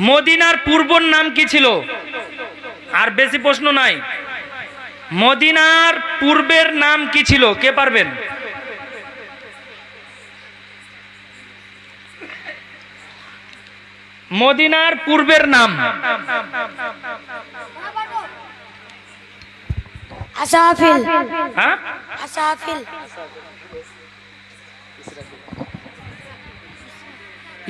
মদিনার পূর্বর নাম কি ছিল? আর বেশি প্রশ্ন নাই। মদিনার পূর্বের নাম কি ছিল? কে পারবেন? মদিনার পূর্বের নাম আসাফিল। হ্যাঁ, আসাফিল।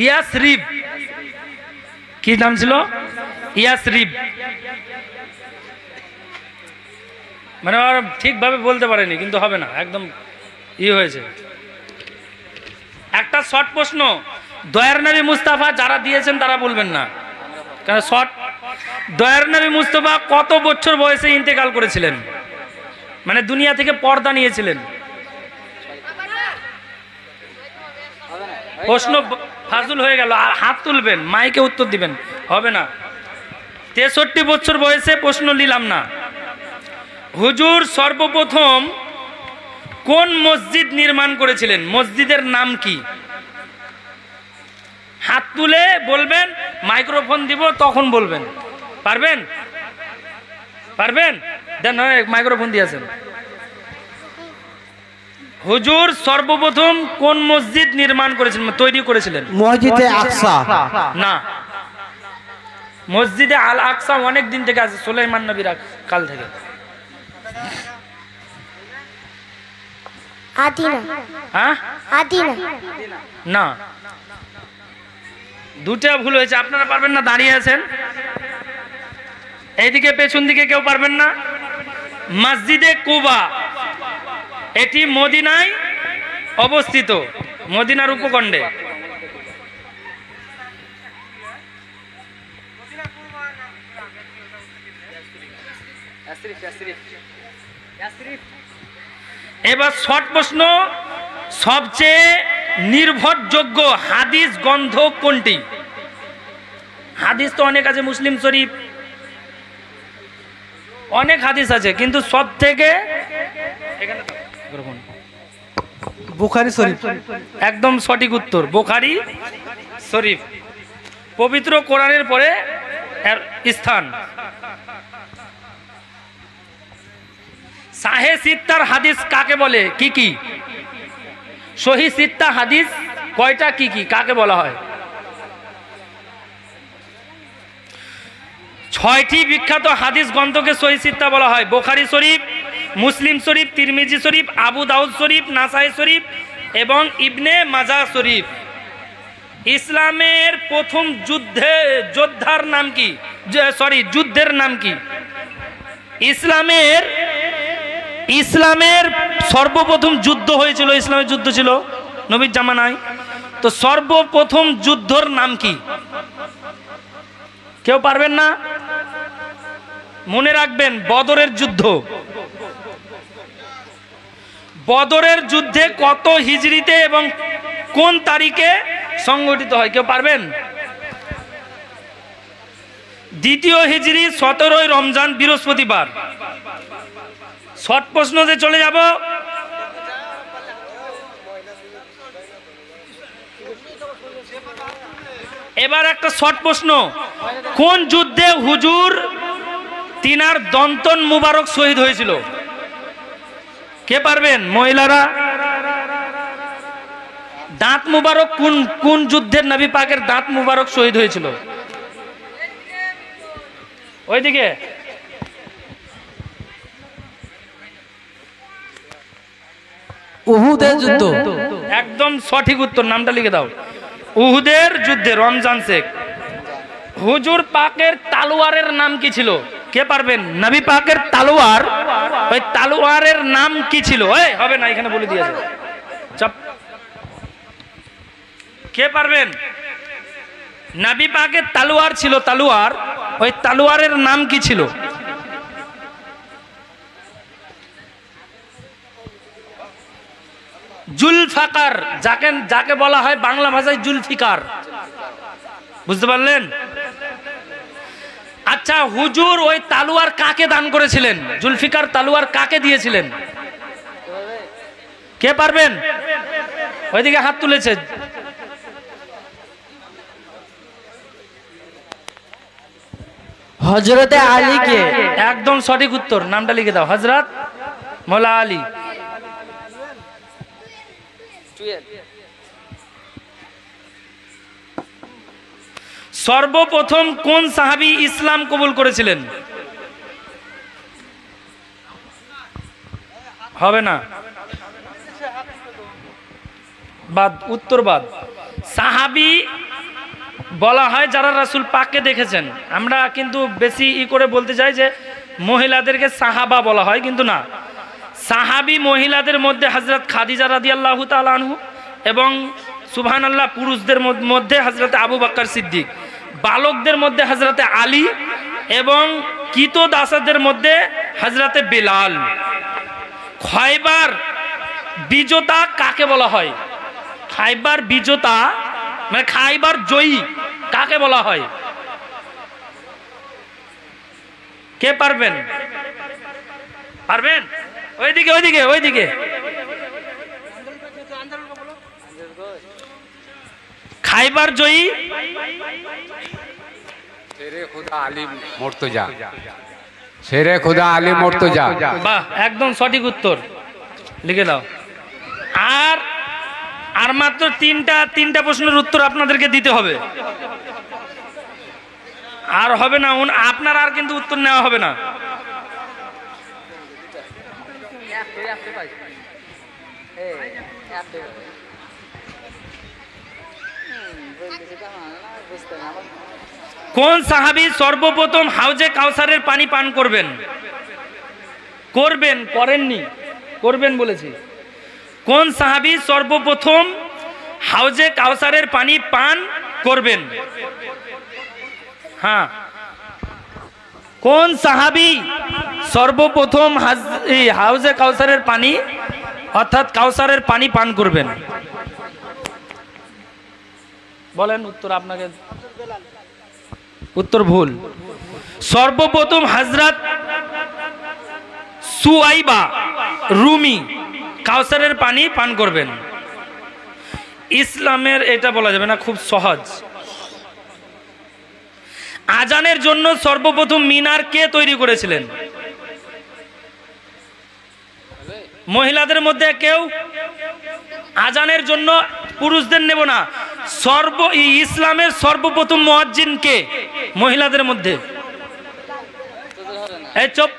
ইয়াসরিব। কি নাম ছিল? ইয়াসরিব। মানে ঠিকভাবে বলতে পারেনি, কিন্তু হবে না, একদম হয়েছে। একটা শর্ট প্রশ্ন, দয়ার নবী মুস্তাফা যারা দিয়েছেন তারা বলবেন না, কারণ শর্ট। দয়ার নবী মুস্তাফা কত বছর বয়সে ইন্তেকাল করেছিলেন, মানে দুনিয়া থেকে পর্দা নিয়েছিলেন? প্রশ্ন ফাজুল হয়ে গেল। আর হাত তুলবেন, মাইকে উত্তর দিবেন, হবে না। 63 বছর বয়সে প্রশ্ন নিলাম না। হুজুর সর্বপ্রথম কোন মসজিদ নির্মাণ করেছিলেন? মসজিদের নাম কি? হাত তুলে বলবেন, মাইক্রোফোন দিব তখন বলবেন। পারবেন? পারবেন? দেন, মাইক্রোফোন দিয়েছেন। হুজুর সর্বপ্রথম কোন মসজিদ নির্মাণ করেছিলেন, তৈরি করেছিলেন? মসজিদে আকসা। না, মসজিদে আল আকসা অনেক দিন থেকে আছে, সুলাইমান নবীর কাল থেকে। আদিনা। হ্যাঁ, আদিনা। না, দুটা ভুল হয়েছে। আপনারা পারবেন না, দাঁড়িয়ে আছেন। এইদিকে পেছন দিকে কেউ পারবেন না। মসজিদে কুবা, এটি মদিনায় অবস্থিত, মদিনার উপকণ্ঠে। এবার শর্ট প্রশ্ন, সবচেয়ে নির্ভরযোগ্য হাদিস গ্রন্থ কোনটি? হাদিস তো অনেক আছে, মুসলিম শরীফ, অনেক হাদিস আছে, কিন্তু সব থেকে বুখারী শরীফ। একদম সঠিক উত্তর, বুখারী শরীফ। পবিত্র কোরআনের পরে এর স্থান। সাহে সিত্তার হাদিস কাকে বলে? কি কি? সহি সিত্তা হাদিস কয়টা, কি কি, কাকে বলা হয়? 6টি বিখ্যাত হাদিস গ্রন্থকে সহি সিত্তা বলা হয়। বুখারী শরীফ, মুসলিম শরীফ, তিরমিজি শরীফ, আবু দাউদ শরীফ, নাসাই শরীফ এবং ইবনে মাজাহ শরীফ। ইসলামের প্রথম যোদ্ধার নাম কি? যুদ্ধের নাম কি? ইসলামের সর্বপ্রথম যুদ্ধ হয়েছিল, ইসলামের যুদ্ধ ছিল নবীর জামানায়। তো সর্বপ্রথম যুদ্ধর নাম কি? কেউ পারবেন না? মনে রাখবেন, বদরের যুদ্ধ। বদরের যুদ্ধে কত হিজরিতে এবং কোন তারিখে সংগঠিত হয়? কেউ পারবেন? 2য় হিজরি 17ই রমজান, বৃহস্পতিবার। শর্ট প্রশ্ন যে চলে যাব। এবার একটা শর্ট প্রশ্ন, কোন যুদ্ধে হুজুর তিনার দন্তন মুবারক শহীদ হয়েছিল? কে পারবেন? মহিলারা। দাঁত মুবারক কোন যুদ্ধের নবী পাকের দাঁত মুবারক শহীদ হয়েছিল? ওইদিকে। উহুদের যুদ্ধ। একদম সঠিক উত্তর, নামটা লিখে দাও। উহুদের যুদ্ধে। রমজান শেখ। হুজুর পাকের তালোয়ারের নাম কি ছিল? কে পারবেন? নবী পাকের তালোয়ার, ওই তালোয়ারের নাম কি ছিল? হবে না, এখানে বলে দিয়েছে। চাপ। কে পারবেন? নবী পাকের তালোয়ার ছিল, তালোয়ার, ওই তালোয়ারের নাম কি ছিল? জুলফাকার, যাকে বলা হয় বাংলা ভাষায় জুলফিকার। বুঝতে পারলেন? আচ্ছা, হুজুর ওই তালোয়ার কাকে দান করেছিলেন? জুলফিকার তালোয়ার কাকে দিয়েছিলেন? কে পারবেন? ওইদিকে হাত তুলেছে। হযরতে আলী কে? একদম সঠিক উত্তর, নামটা লিখে দাও, হযরত মৌলা আলী। সর্বপ্রথম কোন সাহাবী ইসলাম কবুল করেছিলেন? হবে না, বাদ, উত্তর বাদ। সাহাবী বলা হয় যারা রাসূল পাককে দেখেছেন। আমরা কিন্তু বেশি করে বলতে চাই যে মহিলাদেরকে সাহাবা বলা হয়, কিন্তু না। সাহাবী মহিলাদের মধ্যে হযরত খাদিজা রাদিয়াল্লাহু তাআলা আনহু এবং সুবহানাল্লাহ পুরুষদের মধ্যে হযরত আবু বকর সিদ্দিক, বালকদের মধ্যে হযরতে আলী এবং কৃতদাসদের মধ্যে হযরতে বেলাল। খয়বার বিজেতা কাকে বলা হয়? খাইবার বিজেতা মানে খাইবার জয়ী কাকে বলা হয়? কে পারবেন? পারবেন? ওইদিকে ওইদিকে ওইদিকে। খাইবার জয়ী শেরে খুদা আলী মুর্তজা। শেরে খুদা আলী মুর্তজা। বাহ, একদম সঠিক উত্তর, লিখে দাও। আর মাত্র তিনটা প্রশ্নের উত্তর আপনাদেরকে দিতে হবে। আর হবে না, আপনার আর কিন্তু উত্তর নেওয়া হবে না। কোন সাহাবী সর্বপ্রথম হাউজে কাউসারের পানি পান করবেন? করেননি, করবেন বলেছি। কোন সাহাবী সর্বপ্রথম হাউজে কাউসারের পানি পান করবেন? হ্যাঁ, কোন সাহাবী সর্বপ্রথম হাউজে কাউসারের পানি অর্থাৎ কাউসারের পানি পান করবেন? বলেন উত্তর। আপনাকে উত্তর ভুল। সর্বপ্রথম হযরত সুয়াইবা রুমি কাউসারের পানি পান করবেন। ইসলামের এটা বলা যাবে না, খুব সহজ। আজানের জন্য সর্বপ্রথম মিনার কে তৈরি করেছিলেন? মহিলাদের মধ্যে কেউ? আজানের জন্য পুরুষদের নেব না, ইসলামের সর্বপ্রথম মুয়াজ্জিন কে মহিলাদের মধ্যে? এই চুপ,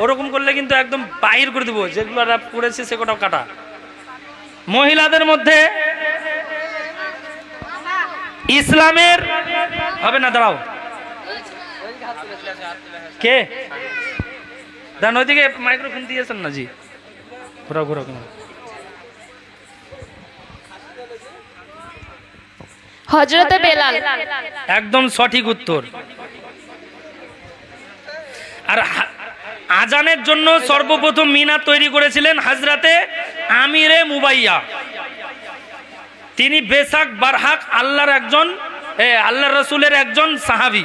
ওরকম করলে কিন্তু একদম বাহির করে দেবো, যেগুলো পড়েছে সেগুলোও কাটা। মহিলাদের মধ্যে ইসলামের হবে না, দাঁড়াও, কে দেন ওইদিকে মাইক্রোফোন দিয়েছেন না জি, ঘোরা ঘোরা। হযরতে বেলাল। একদম সঠিক উত্তর। আর আজানের জন্য সর্বপ্রথম মিনার তৈরি করেছিলেন হযরতে আমিরে মুবাইয়া। তিনি বেসাক বারহাক আল্লাহর রাসূলের একজন সাহাবী।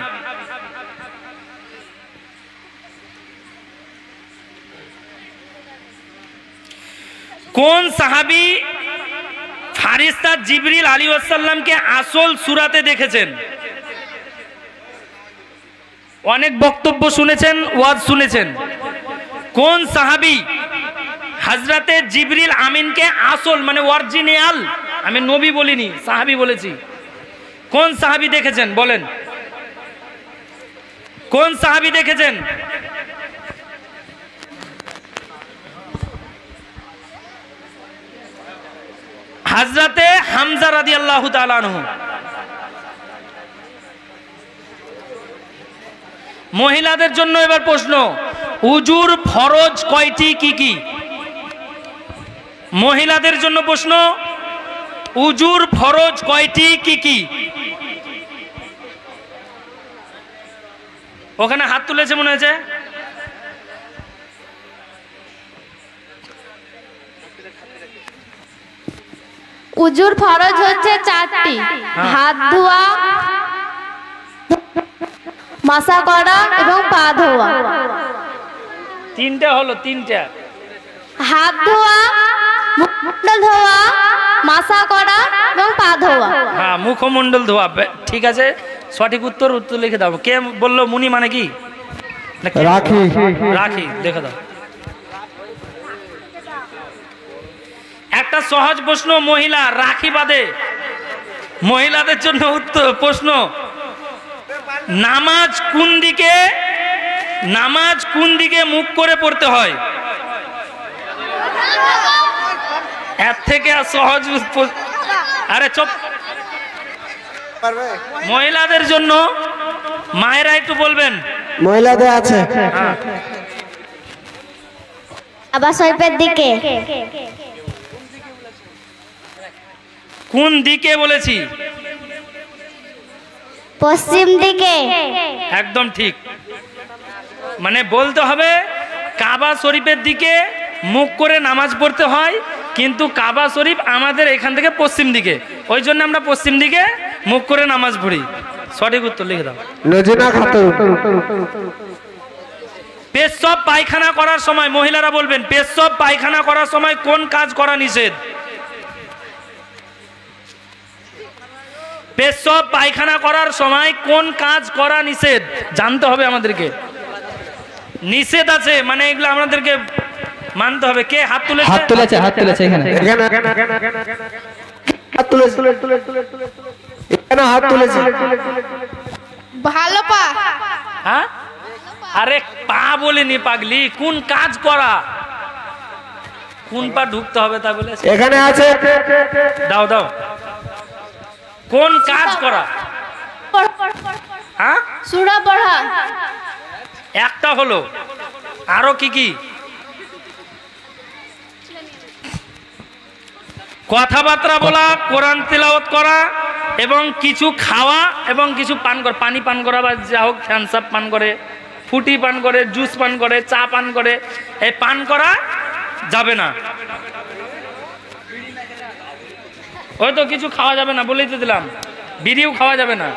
কোন সাহাবী ফারিস্তা জিবরিল আলাইহিস সালামকে আসল সূরাতে দেখেছেন? অনেক বক্তব্য শুনেছেন, ওয়াজ শুনেছেন। কোন সাহাবী হযরতে জিবরিল আমিনকে আসল মানে অরিজিনাল, আমি নবী বলিনি, সাহাবী বলেছি, কোন সাহাবী দেখেছেন? বলেন কোন সাহাবী দেখেছেন? হযরতে হামজা রাদিয়াল্লাহু তাআলা আনহু। মহিলাদের জন্য এবার প্রশ্ন, উজুর ফরজ কয়টি, কি কি? মহিলাদের জন্য প্রশ্ন, উজুর ফরজ কয়টি, কি কি? ওখানে হাত তুলেছে মনে হয়েছে। উজুর ফরজ হচ্ছে 4টি। হাত ধোয়া, মাসা করা এবং পা ধোয়া। 3টা হলো, 3টা। হাত ধোয়া, মুখমণ্ডল ধোয়া, মাসা করা এবং পা ধোয়া। হ্যাঁ, মুখমণ্ডল ধোয়া, ঠিক আছে। সঠিক উত্তর উত্তর লিখে দাও। কে বললো মুনি মানে কি? না কে? রাখি। রাখি, দেখে দাও। একটা সহজ প্রশ্ন, মহিলা রাখি বাঁধে, মহিলাদের জন্য উত্তর প্রশ্ন, নামাজ কোন দিকে মুখ করে পড়তে হয়? এর থেকে আর সহজ আরে চুপ। মহিলাদের জন্য মায়েরা একটু বলবেন। মহিলাদের আছে আবার শরীফের দিকে। কোন দিকে বলেছি? পশ্চিম দিকে। একদম ঠিক। মানে বলতে হবে কাবা শরীফের দিকে মুখ করে নামাজ পড়তে হয়, কিন্তু কাবা শরীফ আমাদের এখান থেকে পশ্চিম দিকে, ওই জন্য আমরা পশ্চিম দিকে মুখ করে নামাজ পড়ি। সঠিক উত্তর লিখে দাও। নজিনা খাতুন। পেশাব পায়খানা করার সময়, মহিলারা বলবেন, পেশাব পায়খানা করার সময় কোন কাজ করা নিষেধ? পেশাব পায়খানা করার সময় কোন কাজ করা নিষেধ জানতে হবে আমাদেরকে। নিষেধ আছে, মানে এগুলো আমাদেরকে মানতে হবে। কে হাত তুলেছে? হাত তুলেছে এখানে। হাত তুলেছে। এখানে হাত তুলেছে। ভালো পা। হ্যাঁ, আরে পা বলিনি পাগলি, কোন কাজ করা, কোন পা ঢুকতে হবে তা বলে এখানে আছে। দাও দাও। কোন কাজ করা? হ্যাঁ, সূরা পড়া। একটা হলো, আরো কি কি? কথাবার্তা বলা, কোরআন তেলাওয়াত করা, এবং কিছু খাওয়া এবং কিছু পান করা, পানি পান করা বা যা হোক, থামস আপ পান করে, ফুটি পান করে, জুস পান করে, চা পান করে, এই পান করা যাবে না। ওই তো কিছু খাওয়া যাবে না বলেই তো দিলাম, বিড়িও খাওয়া যাবে না।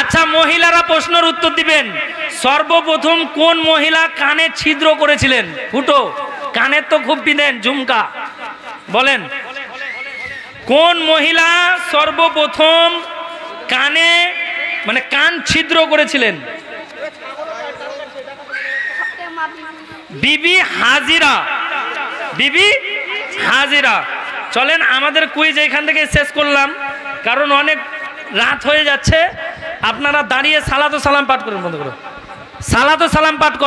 আচ্ছা, মহিলারা প্রশ্নের উত্তর দিবেন। সর্বপ্রথম কোন মহিলা কানে ছিদ্র করেছিলেন? ফুটো, কানের তো খুব বিদেন, ঝুমকা, বলেন কোন মহিলা সর্বপ্রথম কানে মানে কান ছিদ্র করেছিলেন? বিবি হাজিরা। বিবি হাজিরা। চলেন আমাদের কুইজ এখান থেকে শেষ করলাম, কারণ অনেক রাত হয়ে যাচ্ছে। আপনারা দাঁড়িয়ে সালাত ও সালাম পাঠ করুন। বন্ধ করো, সালাত ও সালাম পাঠ করুন।